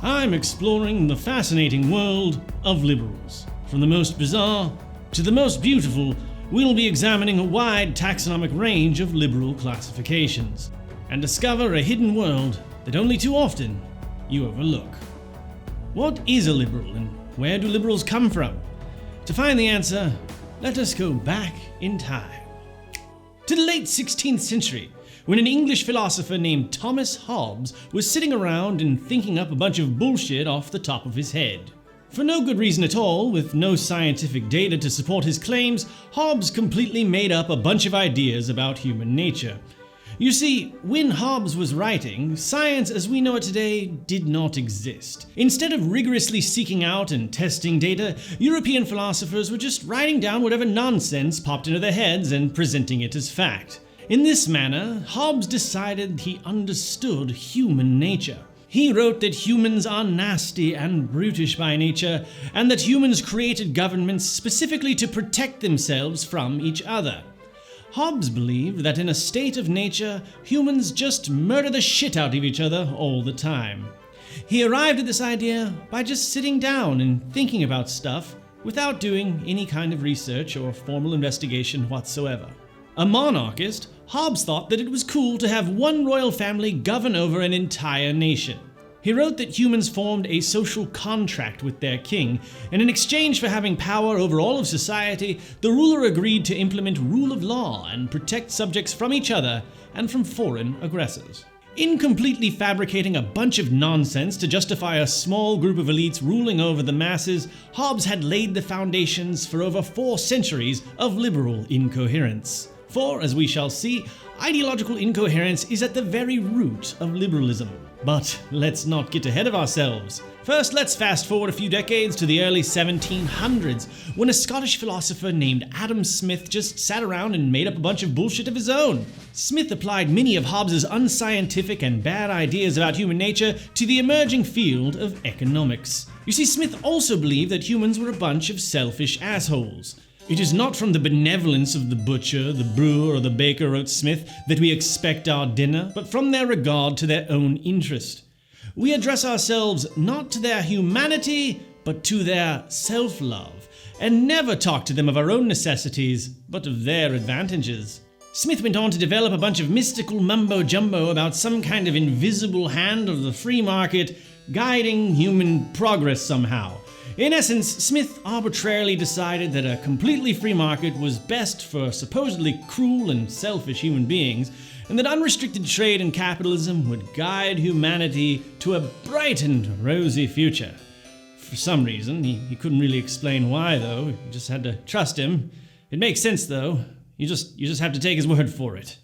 I'm exploring the fascinating world of liberals. From the most bizarre to the most beautiful, we'll be examining a wide taxonomic range of liberal classifications and discover a hidden world that only too often you overlook. What is a liberal and where do liberals come from? To find the answer, let us go back in time to the late 16th century, when an English philosopher named Thomas Hobbes was sitting around and thinking up a bunch of bullshit off the top of his head. For no good reason at all, with no scientific data to support his claims, Hobbes completely made up a bunch of ideas about human nature. You see, when Hobbes was writing, science as we know it today did not exist. Instead of rigorously seeking out and testing data, European philosophers were just writing down whatever nonsense popped into their heads and presenting it as fact. In this manner, Hobbes decided he understood human nature. He wrote that humans are nasty and brutish by nature, and that humans created governments specifically to protect themselves from each other. Hobbes believed that in a state of nature, humans just murder the shit out of each other all the time. He arrived at this idea by just sitting down and thinking about stuff without doing any kind of research or formal investigation whatsoever. A monarchist, Hobbes thought that it was cool to have one royal family govern over an entire nation. He wrote that humans formed a social contract with their king, and in exchange for having power over all of society, the ruler agreed to implement rule of law and protect subjects from each other and from foreign aggressors. In completely fabricating a bunch of nonsense to justify a small group of elites ruling over the masses, Hobbes had laid the foundations for over 4 centuries of liberal incoherence. For, as we shall see, ideological incoherence is at the very root of liberalism. But let's not get ahead of ourselves. First, let's fast forward a few decades to the early 1700s, when a Scottish philosopher named Adam Smith just sat around and made up a bunch of bullshit of his own. Smith applied many of Hobbes's unscientific and bad ideas about human nature to the emerging field of economics. You see, Smith also believed that humans were a bunch of selfish assholes. It is not from the benevolence of the butcher, the brewer, or the baker, wrote Smith, that we expect our dinner, but from their regard to their own interest. We address ourselves not to their humanity, but to their self-love, and never talk to them of our own necessities, but of their advantages. Smith went on to develop a bunch of mystical mumbo-jumbo about some kind of invisible hand of the free market guiding human progress somehow. In essence, Smith arbitrarily decided that a completely free market was best for supposedly cruel and selfish human beings, and that unrestricted trade and capitalism would guide humanity to a bright and rosy future. For some reason, he couldn't really explain why, though. You just had to trust him. It makes sense, though. You just have to take his word for it.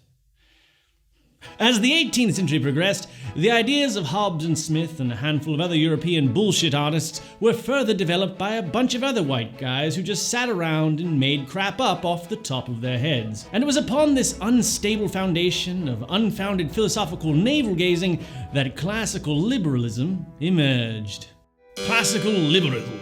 As the 18th century progressed, the ideas of Hobbes and Smith and a handful of other European bullshit artists were further developed by a bunch of other white guys who just sat around and made crap up off the top of their heads. And it was upon this unstable foundation of unfounded philosophical navel-gazing that classical liberalism emerged. Classical liberalism.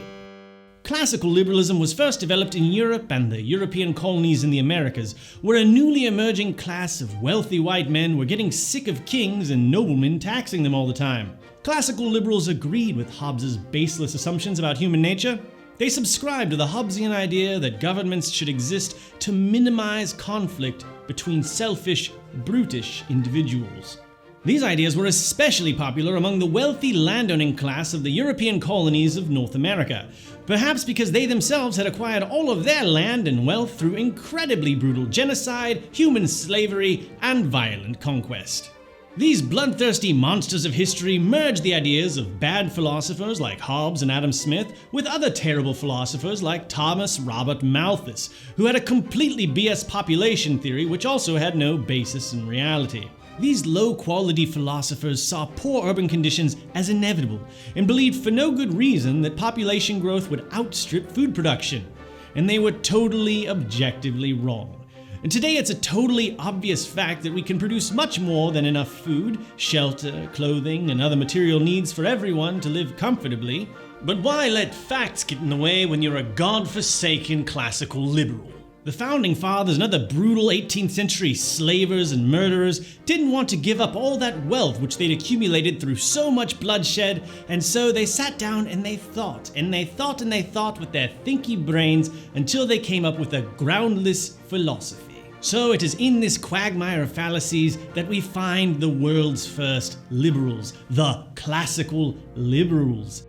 Classical liberalism was first developed in Europe and the European colonies in the Americas, where a newly emerging class of wealthy white men were getting sick of kings and noblemen taxing them all the time. Classical liberals agreed with Hobbes's baseless assumptions about human nature. They subscribed to the Hobbesian idea that governments should exist to minimize conflict between selfish, brutish individuals. These ideas were especially popular among the wealthy landowning class of the European colonies of North America, perhaps because they themselves had acquired all of their land and wealth through incredibly brutal genocide, human slavery, and violent conquest. These bloodthirsty monsters of history merged the ideas of bad philosophers like Hobbes and Adam Smith with other terrible philosophers like Thomas Robert Malthus, who had a completely BS population theory which also had no basis in reality. These low-quality philosophers saw poor urban conditions as inevitable and believed for no good reason that population growth would outstrip food production. And they were totally objectively wrong. And today it's a totally obvious fact that we can produce much more than enough food, shelter, clothing, and other material needs for everyone to live comfortably. But why let facts get in the way when you're a god-forsaken classical liberal? The Founding Fathers and other brutal 18th century slavers and murderers didn't want to give up all that wealth which they'd accumulated through so much bloodshed, and so they sat down and they thought, and they thought, and they thought with their thinky brains until they came up with a groundless philosophy. So it is in this quagmire of fallacies that we find the world's first liberals, the classical liberals.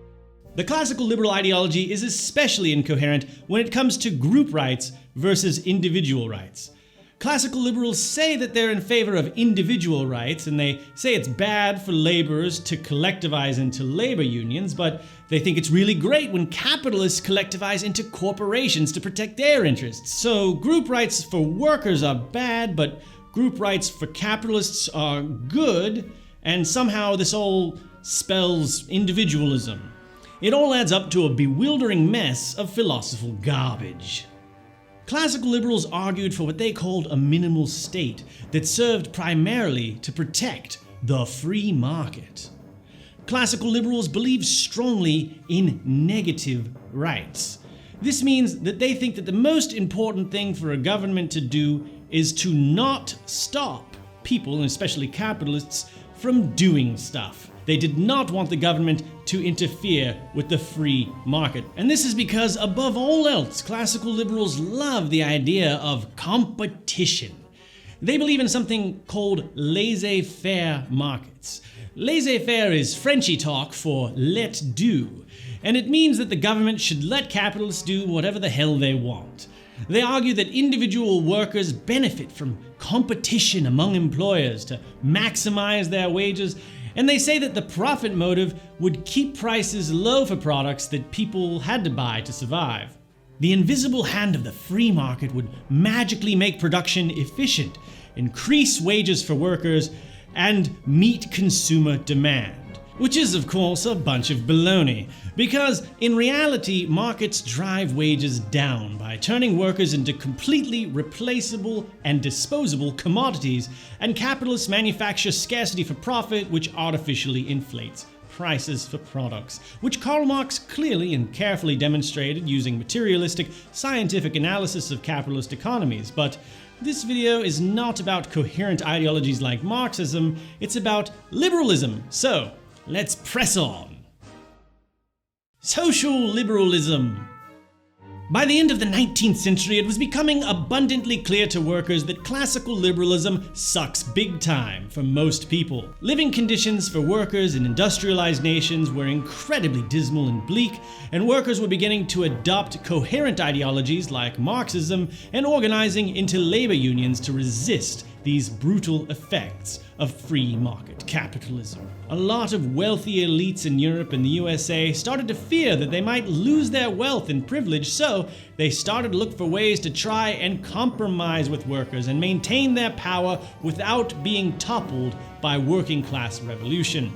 The classical liberal ideology is especially incoherent when it comes to group rights versus individual rights. Classical liberals say that they're in favor of individual rights, and they say it's bad for laborers to collectivize into labor unions, but they think it's really great when capitalists collectivize into corporations to protect their interests. So group rights for workers are bad, but group rights for capitalists are good, and somehow this all spells individualism. It all adds up to a bewildering mess of philosophical garbage. Classical liberals argued for what they called a minimal state that served primarily to protect the free market. Classical liberals believe strongly in negative rights. This means that they think that the most important thing for a government to do is to not stop people, and especially capitalists, from doing stuff. They did not want the government to interfere with the free market. And this is because, above all else, classical liberals love the idea of competition. They believe in something called laissez-faire markets. Laissez-faire is Frenchy talk for let do, and it means that the government should let capitalists do whatever the hell they want. They argue that individual workers benefit from competition among employers to maximize their wages, and they say that the profit motive would keep prices low for products that people had to buy to survive. The invisible hand of the free market would magically make production efficient, increase wages for workers, and meet consumer demand. Which is, of course, a bunch of baloney, because in reality, markets drive wages down by turning workers into completely replaceable and disposable commodities, and capitalists manufacture scarcity for profit, which artificially inflates prices for products, which Karl Marx clearly and carefully demonstrated using materialistic, scientific analysis of capitalist economies. But this video is not about coherent ideologies like Marxism, it's about liberalism. So, let's press on. Social liberalism. By the end of the 19th century, it was becoming abundantly clear to workers that classical liberalism sucks big time for most people. Living conditions for workers in industrialized nations were incredibly dismal and bleak, and workers were beginning to adopt coherent ideologies like Marxism and organizing into labor unions to resist these brutal effects of free market capitalism. A lot of wealthy elites in Europe and the USA started to fear that they might lose their wealth and privilege, so they started to look for ways to try and compromise with workers and maintain their power without being toppled by working class revolution.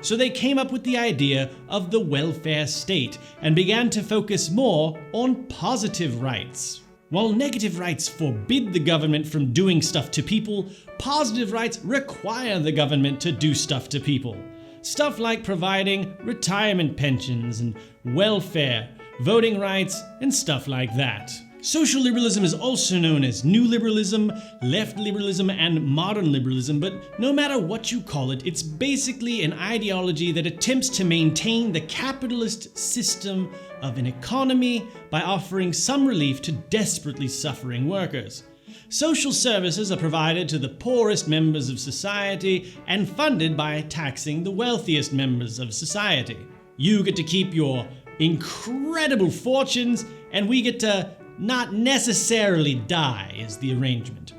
So they came up with the idea of the welfare state and began to focus more on positive rights. While negative rights forbid the government from doing stuff to people, positive rights require the government to do stuff to people. Stuff like providing retirement pensions and welfare, voting rights, and stuff like that. Social liberalism is also known as New Liberalism, Left Liberalism, and Modern Liberalism, but no matter what you call it, it's basically an ideology that attempts to maintain the capitalist system of an economy by offering some relief to desperately suffering workers. Social services are provided to the poorest members of society and funded by taxing the wealthiest members of society. You get to keep your incredible fortunes, and we get to not necessarily die, is the arrangement.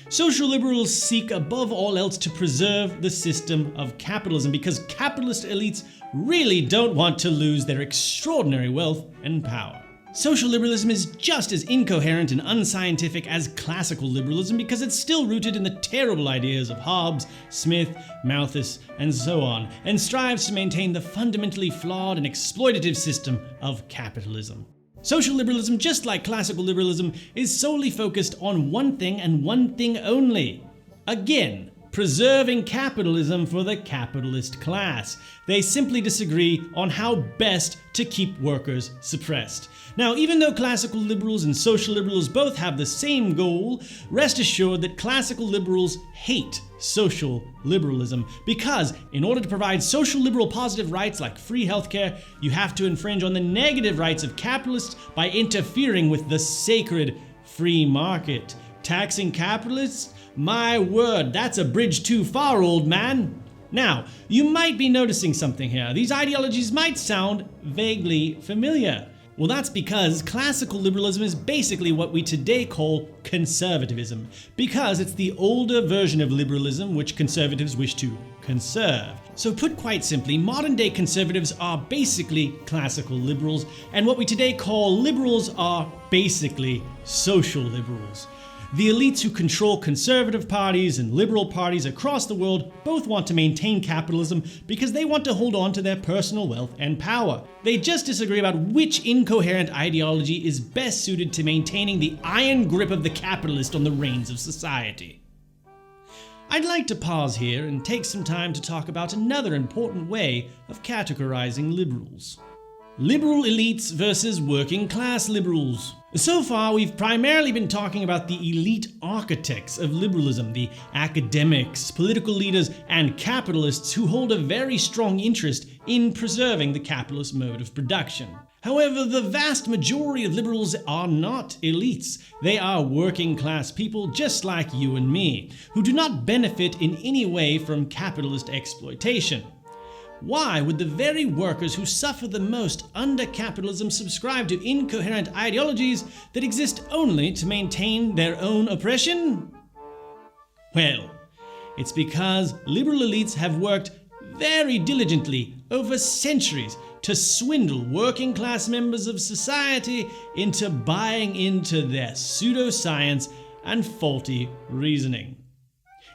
Social liberals seek above all else to preserve the system of capitalism because capitalist elites really don't want to lose their extraordinary wealth and power. Social liberalism is just as incoherent and unscientific as classical liberalism because it's still rooted in the terrible ideas of Hobbes, Smith, Malthus, and so on, and strives to maintain the fundamentally flawed and exploitative system of capitalism. Social liberalism, just like classical liberalism, is solely focused on one thing and one thing only. Again, preserving capitalism for the capitalist class. They simply disagree on how best to keep workers suppressed. Now, even though classical liberals and social liberals both have the same goal, rest assured that classical liberals hate social liberalism because in order to provide social liberal positive rights like free healthcare, you have to infringe on the negative rights of capitalists by interfering with the sacred free market. Taxing capitalists? My word, that's a bridge too far, old man. Now, you might be noticing something here. These ideologies might sound vaguely familiar. Well, that's because classical liberalism is basically what we today call conservatism, because it's the older version of liberalism which conservatives wish to conserve. So put quite simply, modern-day conservatives are basically classical liberals, and what we today call liberals are basically social liberals. The elites who control conservative parties and liberal parties across the world both want to maintain capitalism because they want to hold on to their personal wealth and power. They just disagree about which incoherent ideology is best suited to maintaining the iron grip of the capitalist on the reins of society. I'd like to pause here and take some time to talk about another important way of categorizing liberals. Liberal elites versus working class liberals. So far, we've primarily been talking about the elite architects of liberalism, the academics, political leaders, and capitalists who hold a very strong interest in preserving the capitalist mode of production. However, the vast majority of liberals are not elites. They are working class people just like you and me, who do not benefit in any way from capitalist exploitation. Why would the very workers who suffer the most under capitalism subscribe to incoherent ideologies that exist only to maintain their own oppression? Well, it's because liberal elites have worked very diligently over centuries to swindle working class members of society into buying into their pseudoscience and faulty reasoning.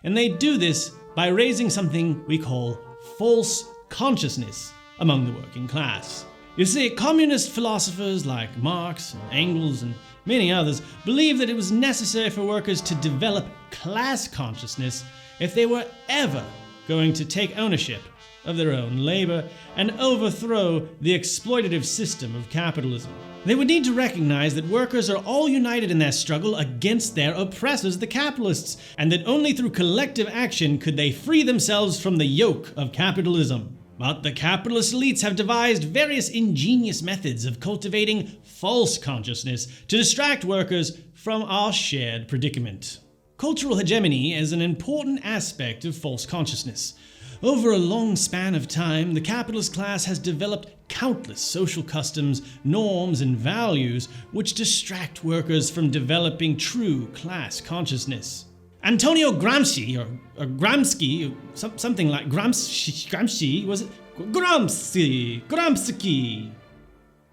And they do this by raising something we call false consciousness among the working class. You see, communist philosophers like Marx and Engels and many others believed that it was necessary for workers to develop class consciousness if they were ever going to take ownership of their own labor and overthrow the exploitative system of capitalism. They would need to recognize that workers are all united in their struggle against their oppressors, the capitalists, and that only through collective action could they free themselves from the yoke of capitalism. But the capitalist elites have devised various ingenious methods of cultivating false consciousness to distract workers from our shared predicament. Cultural hegemony is an important aspect of false consciousness. Over a long span of time, the capitalist class has developed countless social customs, norms, and values which distract workers from developing true class consciousness. Antonio Gramsci, or Gramsci, something like Gramsci, was it? Gramsci.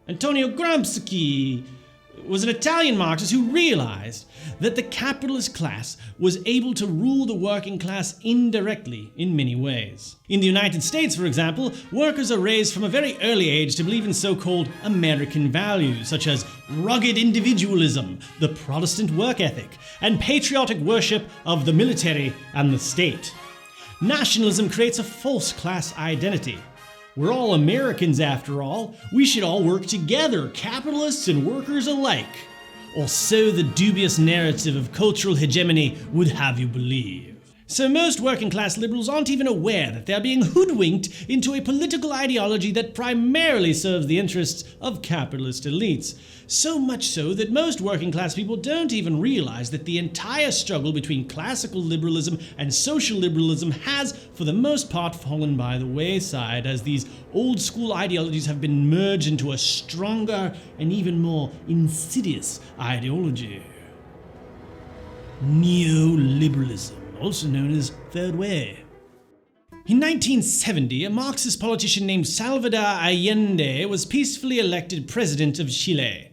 Antonio Gramsci was an Italian Marxist who realized that the capitalist class was able to rule the working class indirectly in many ways. In the United States, for example, workers are raised from a very early age to believe in so-called American values, such as rugged individualism, the Protestant work ethic, and patriotic worship of the military and the state. Nationalism creates a false class identity. We're all Americans after all. We should all work together, capitalists and workers alike. Or so the dubious narrative of cultural hegemony would have you believe. So most working class liberals aren't even aware that they're being hoodwinked into a political ideology that primarily serves the interests of capitalist elites. So much so that most working class people don't even realize that the entire struggle between classical liberalism and social liberalism has, for the most part, fallen by the wayside, as these old school ideologies have been merged into a stronger and even more insidious ideology. Neoliberalism, also known as Third Way. In 1970, a Marxist politician named Salvador Allende was peacefully elected president of Chile.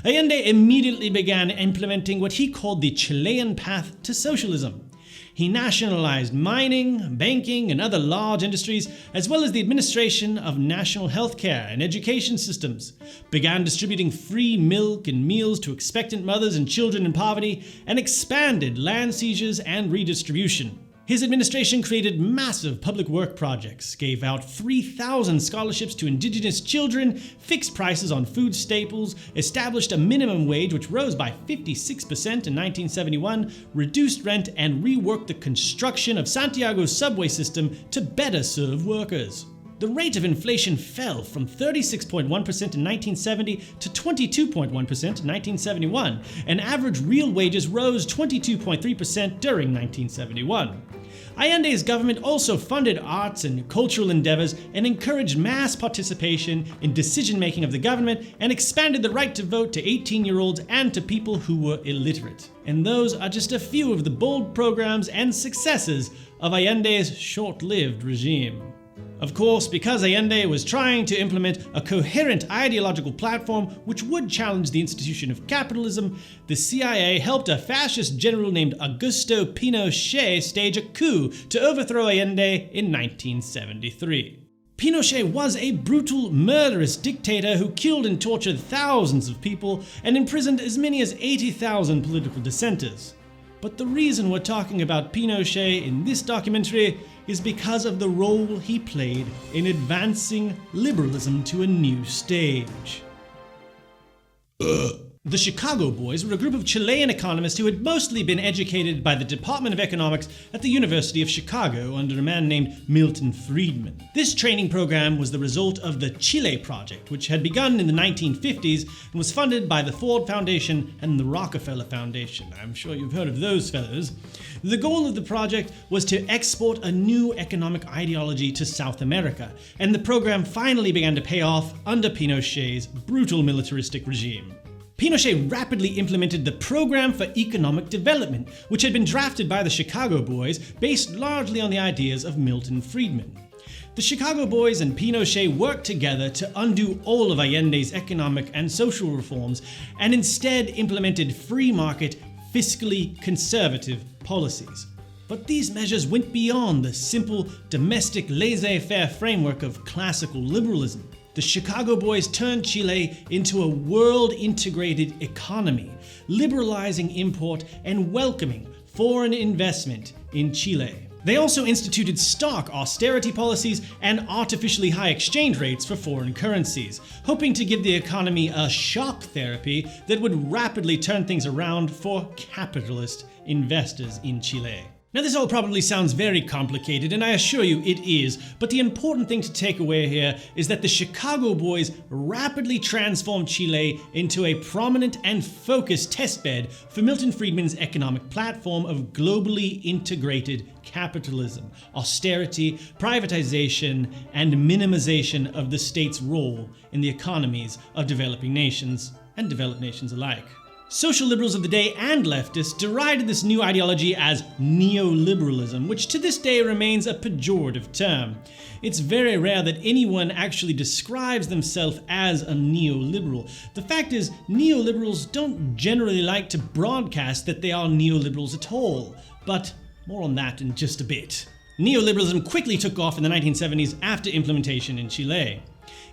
Allende immediately began implementing what he called the Chilean path to socialism. He nationalized mining, banking, and other large industries, as well as the administration of national healthcare and education systems, began distributing free milk and meals to expectant mothers and children in poverty, and expanded land seizures and redistribution. His administration created massive public work projects, gave out 3,000 scholarships to indigenous children, fixed prices on food staples, established a minimum wage which rose by 56% in 1971, reduced rent, and reworked the construction of Santiago's subway system to better serve workers. The rate of inflation fell from 36.1% in 1970 to 22.1% in 1971, and average real wages rose 22.3% during 1971. Allende's government also funded arts and cultural endeavors and encouraged mass participation in decision-making of the government and expanded the right to vote to 18-year-olds and to people who were illiterate. And those are just a few of the bold programs and successes of Allende's short-lived regime. Of course, because Allende was trying to implement a coherent ideological platform which would challenge the institution of capitalism, the CIA helped a fascist general named Augusto Pinochet stage a coup to overthrow Allende in 1973. Pinochet was a brutal, murderous dictator who killed and tortured thousands of people and imprisoned as many as 80,000 political dissenters. But the reason we're talking about Pinochet in this documentary is because of the role he played in advancing liberalism to a new stage. The Chicago Boys were a group of Chilean economists who had mostly been educated by the Department of Economics at the University of Chicago under a man named Milton Friedman. This training program was the result of the Chile Project, which had begun in the 1950s and was funded by the Ford Foundation and the Rockefeller Foundation. I'm sure you've heard of those fellows. The goal of the project was to export a new economic ideology to South America, and the program finally began to pay off under Pinochet's brutal militaristic regime. Pinochet rapidly implemented the Program for Economic Development, which had been drafted by the Chicago Boys based largely on the ideas of Milton Friedman. The Chicago Boys and Pinochet worked together to undo all of Allende's economic and social reforms and instead implemented free market, fiscally conservative policies. But these measures went beyond the simple domestic laissez-faire framework of classical liberalism. The Chicago Boys turned Chile into a world-integrated economy, liberalizing import and welcoming foreign investment in Chile. They also instituted stark austerity policies and artificially high exchange rates for foreign currencies, hoping to give the economy a shock therapy that would rapidly turn things around for capitalist investors in Chile. Now, this all probably sounds very complicated, and I assure you it is, but the important thing to take away here is that the Chicago Boys rapidly transformed Chile into a prominent and focused testbed for Milton Friedman's economic platform of globally integrated capitalism, austerity, privatization, and minimization of the state's role in the economies of developing nations and developed nations alike. Social liberals of the day and leftists derided this new ideology as neoliberalism, which to this day remains a pejorative term. It's very rare that anyone actually describes themselves as a neoliberal. The fact is, neoliberals don't generally like to broadcast that they are neoliberals at all, but more on that in just a bit. Neoliberalism quickly took off in the 1970s after implementation in Chile.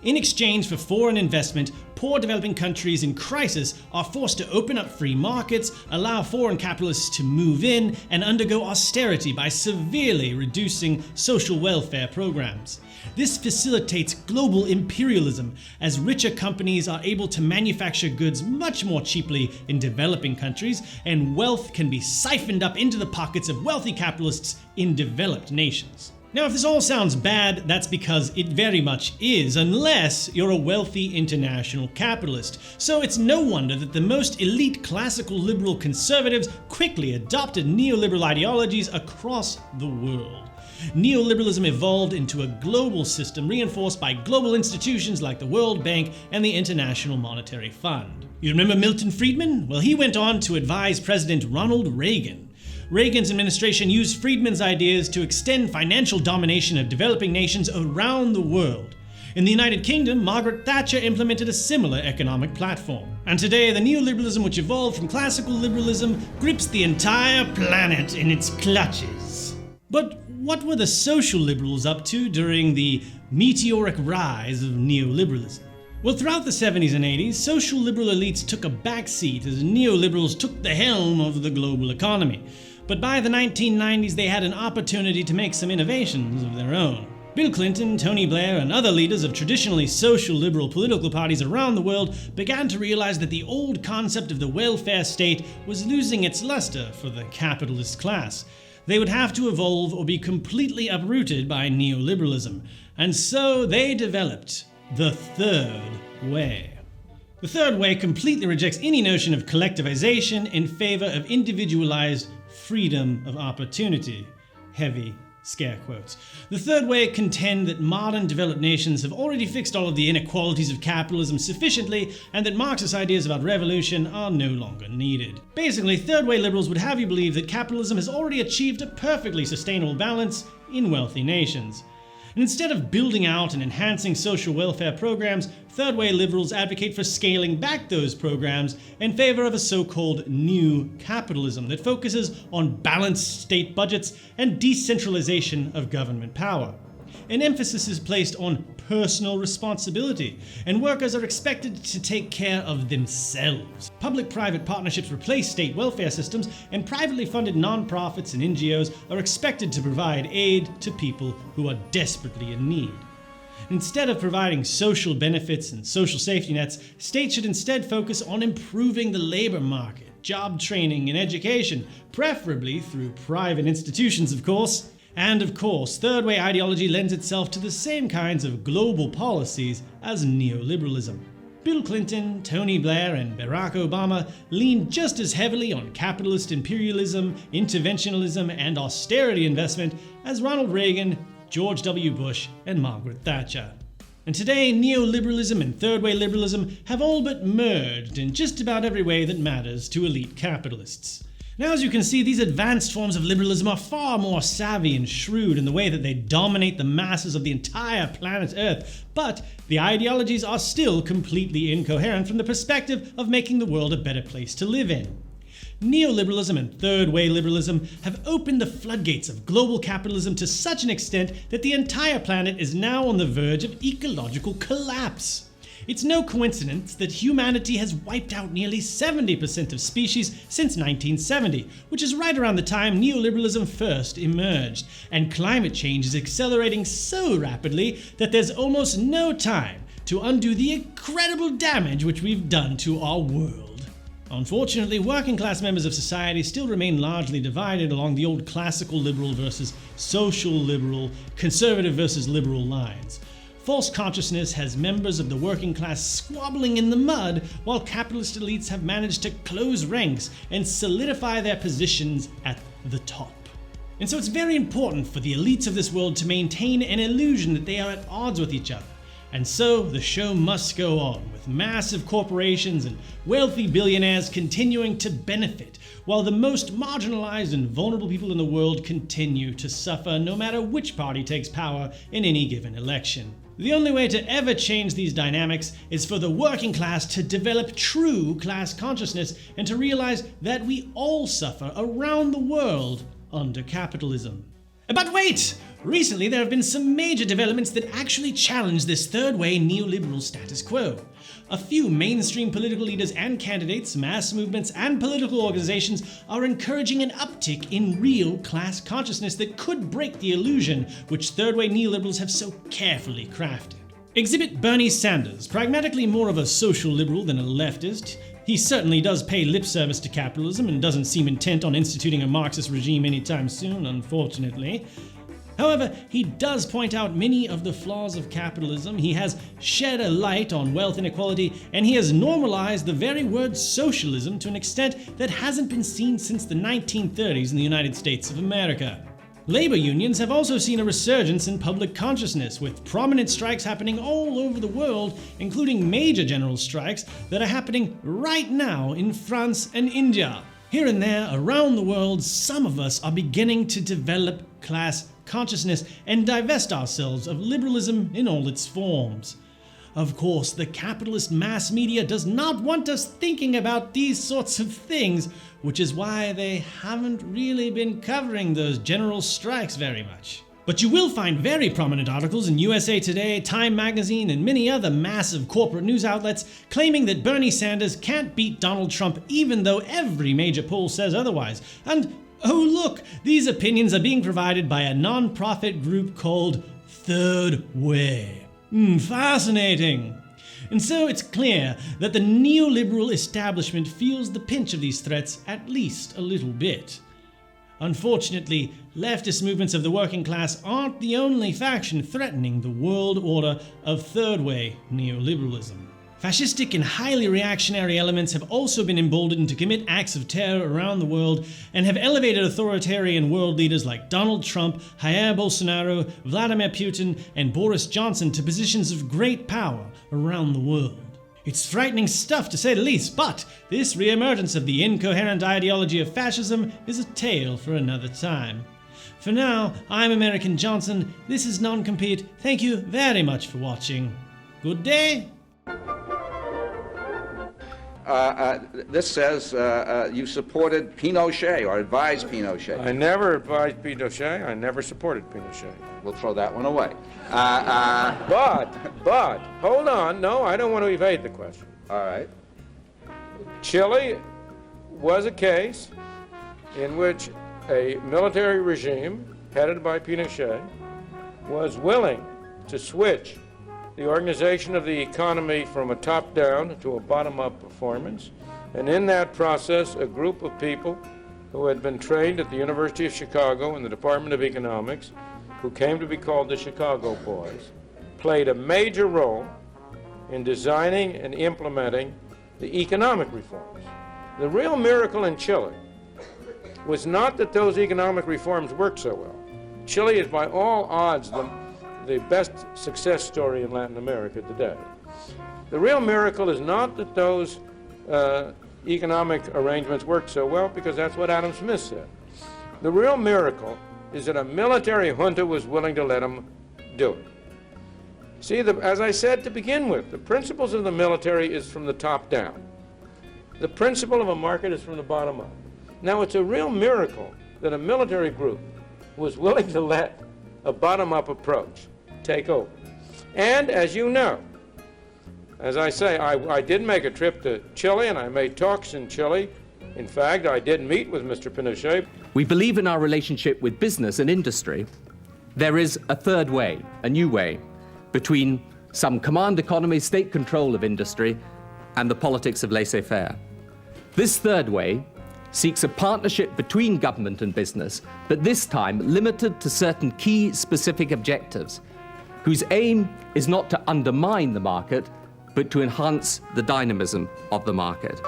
In exchange for foreign investment, poor developing countries in crisis are forced to open up free markets, allow foreign capitalists to move in, and undergo austerity by severely reducing social welfare programs. This facilitates global imperialism, as richer companies are able to manufacture goods much more cheaply in developing countries, and wealth can be siphoned up into the pockets of wealthy capitalists in developed nations. Now, if this all sounds bad, that's because it very much is, unless you're a wealthy international capitalist. So it's no wonder that the most elite classical liberal conservatives quickly adopted neoliberal ideologies across the world. Neoliberalism evolved into a global system reinforced by global institutions like the World Bank and the International Monetary Fund. You remember Milton Friedman? Well, he went on to advise President Ronald Reagan. Reagan's administration used Friedman's ideas to extend financial domination of developing nations around the world. In the United Kingdom, Margaret Thatcher implemented a similar economic platform. And today, the neoliberalism which evolved from classical liberalism grips the entire planet in its clutches. But what were the social liberals up to during the meteoric rise of neoliberalism? Well, throughout the 70s and 80s, social liberal elites took a backseat as neoliberals took the helm of the global economy. But by the 1990s, they had an opportunity to make some innovations of their own. Bill Clinton, Tony Blair, and other leaders of traditionally social liberal political parties around the world began to realize that the old concept of the welfare state was losing its luster for the capitalist class. They would have to evolve or be completely uprooted by neoliberalism. And so they developed the third way. The third way completely rejects any notion of collectivization in favor of individualized freedom of opportunity. Heavy scare quotes. The third way contend that modern developed nations have already fixed all of the inequalities of capitalism sufficiently, and that Marxist ideas about revolution are no longer needed. Basically, third way liberals would have you believe that capitalism has already achieved a perfectly sustainable balance in wealthy nations. And instead of building out and enhancing social welfare programs, third way liberals advocate for scaling back those programs in favor of a so-called new capitalism that focuses on balanced state budgets and decentralization of government power. An emphasis is placed on personal responsibility, and workers are expected to take care of themselves. Public-private partnerships replace state welfare systems, and privately funded nonprofits and NGOs are expected to provide aid to people who are desperately in need. Instead of providing social benefits and social safety nets, states should instead focus on improving the labor market, job training, and education, preferably through private institutions, of course. And of course, third way ideology lends itself to the same kinds of global policies as neoliberalism. Bill Clinton, Tony Blair, and Barack Obama leaned just as heavily on capitalist imperialism, interventionism, and austerity investment as Ronald Reagan, George W. Bush, and Margaret Thatcher. And today, neoliberalism and third way liberalism have all but merged in just about every way that matters to elite capitalists. Now, as you can see, these advanced forms of liberalism are far more savvy and shrewd in the way that they dominate the masses of the entire planet Earth, but the ideologies are still completely incoherent from the perspective of making the world a better place to live in. Neoliberalism and third way liberalism have opened the floodgates of global capitalism to such an extent that the entire planet is now on the verge of ecological collapse. It's no coincidence that humanity has wiped out nearly 70% of species since 1970, which is right around the time neoliberalism first emerged, and climate change is accelerating so rapidly that there's almost no time to undo the incredible damage which we've done to our world. Unfortunately, working class members of society still remain largely divided along the old classical liberal versus social liberal, conservative versus liberal lines. False consciousness has members of the working class squabbling in the mud, while capitalist elites have managed to close ranks and solidify their positions at the top. And so it's very important for the elites of this world to maintain an illusion that they are at odds with each other. And so the show must go on, with massive corporations and wealthy billionaires continuing to benefit, while the most marginalized and vulnerable people in the world continue to suffer no matter which party takes power in any given election. The only way to ever change these dynamics is for the working class to develop true class consciousness and to realize that we all suffer around the world under capitalism. But wait! Recently there have been some major developments that actually challenge this third way neoliberal status quo. A few mainstream political leaders and candidates, mass movements, and political organizations are encouraging an uptick in real class consciousness that could break the illusion which third way neoliberals have so carefully crafted. Exhibit Bernie Sanders, pragmatically more of a social liberal than a leftist. He certainly does pay lip service to capitalism and doesn't seem intent on instituting a Marxist regime anytime soon, unfortunately. However, he does point out many of the flaws of capitalism, he has shed a light on wealth inequality, and he has normalized the very word socialism to an extent that hasn't been seen since the 1930s in the United States of America. Labor unions have also seen a resurgence in public consciousness, with prominent strikes happening all over the world, including major general strikes that are happening right now in France and India. Here and there, around the world, some of us are beginning to develop class consciousness and divest ourselves of liberalism in all its forms. Of course, the capitalist mass media does not want us thinking about these sorts of things, which is why they haven't really been covering those general strikes very much. But you will find very prominent articles in USA Today, Time Magazine, and many other massive corporate news outlets claiming that Bernie Sanders can't beat Donald Trump even though every major poll says otherwise. And Oh look, these opinions are being provided by a non-profit group called Third Way. Fascinating. And so it's clear that the neoliberal establishment feels the pinch of these threats at least a little bit. Unfortunately, leftist movements of the working class aren't the only faction threatening the world order of third-way neoliberalism. Fascistic and highly reactionary elements have also been emboldened to commit acts of terror around the world and have elevated authoritarian world leaders like Donald Trump, Jair Bolsonaro, Vladimir Putin, and Boris Johnson to positions of great power around the world. It's frightening stuff to say the least, but this reemergence of the incoherent ideology of fascism is a tale for another time. For now, I'm American Johnson, this is Non-Compete, thank you very much for watching. Good day! This says you supported Pinochet or advised Pinochet. I never advised Pinochet. I never supported Pinochet. We'll throw that one away. But, hold on. No, I don't want to evade the question. All right. Chile was a case in which a military regime headed by Pinochet was willing to switch the organization of the economy from a top-down to a bottom-up performance. And in that process, a group of people who had been trained at the University of Chicago in the Department of Economics, who came to be called the Chicago Boys, played a major role in designing and implementing the economic reforms. The real miracle in Chile was not that those economic reforms worked so well. Chile is by all odds the best success story in Latin America today. The real miracle is not that those economic arrangements worked so well, because that's what Adam Smith said. The real miracle is that a military junta was willing to let them do it. See, as I said to begin with, the principles of the military is from the top down. The principle of a market is from the bottom up. Now, it's a real miracle that a military group was willing to let a bottom-up approach take over. And as you know, as I say, I did make a trip to Chile, and I made talks in Chile. In fact, I did meet with Mr. Pinochet. We believe in our relationship with business and industry. There is a third way, a new way, between some command economy, state control of industry, and the politics of laissez-faire. This third way seeks a partnership between government and business, but this time limited to certain key specific objectives, whose aim is not to undermine the market, but to enhance the dynamism of the market.